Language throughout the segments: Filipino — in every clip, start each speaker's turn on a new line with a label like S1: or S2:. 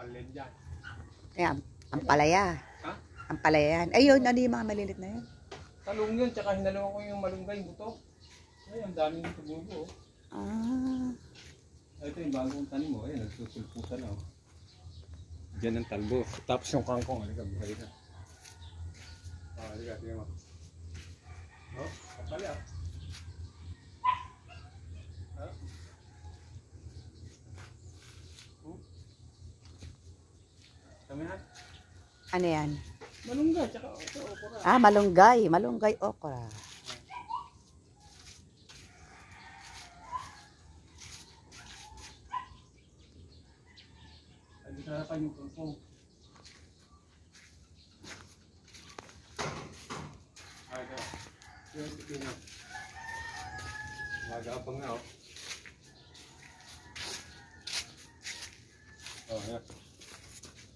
S1: panlin dyan.
S2: Ayan, ang palaya.
S1: Ha?
S2: Ang palaya yan. Ayun, ano yung mga malilit na yun?
S1: Talong yun, tsaka hinalungan ko yung malunggay, buto. Ay, ang daming tumubo.
S2: Ah.
S1: Ito yung bagong tanim mo. Ayan, nagsusulputan na. Diyan ang talbo. Tapos yung kangkong. Halika, halika. Halika, tingnan mo. Oh, kapali ah. Tamihan.
S2: Ano yan?
S1: Malunggay, tsaka okra.
S2: Ah, malunggay. Malunggay okra.
S1: Hindi ka harapan yung kangkong. Ito. Yung pipino. Magapang na oh. Oh, yan.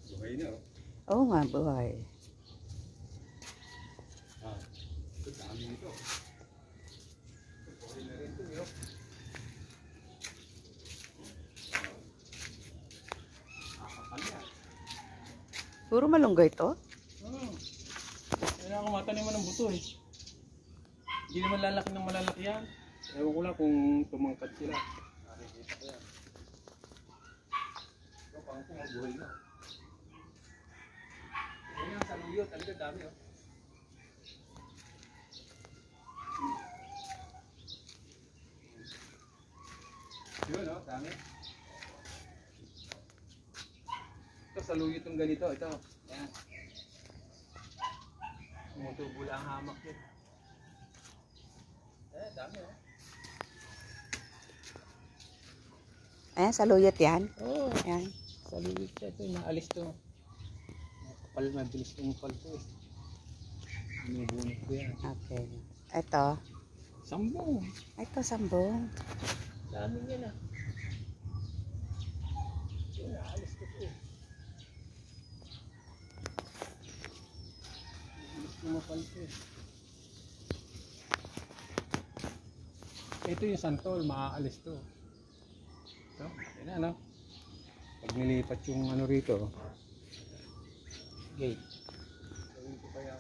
S1: Buhay na oh.
S2: Oo nga, buhay.
S1: Ah, ito dami nito. Buhay na rin ito yun.
S2: Puro malunggay to?
S1: Kailangan matanim mo ng buto eh. Hindi naman lalaki ng malalaki yan. Ewan ko lang kung tumangkad sila. Nakikita ko yan. Ito pang kung buhay na. Yan yung saluyo, talaga dami oh. Yun oh, dami. Ito saluyo itong ganito, ito. Yan. Tumutubo lang ang hamak yun. Dami oh.
S2: Ayan, saluyot yan.
S1: Oo.
S2: Ayan.
S1: Saluyot siya ito, naalis to. Kapal, mabilis itong pal to eh. Binubunot ko yan.
S2: Okay. Ito.
S1: Sambong.
S2: Ito, sambong.
S1: Dami yan ah. Yun, naalis ko to eh. Mabilis kumapal to eh. Ito yung santol, maaalis to. So, yan ano. Pag nilipat yung ano rito, gate. Gawin ko pa yan.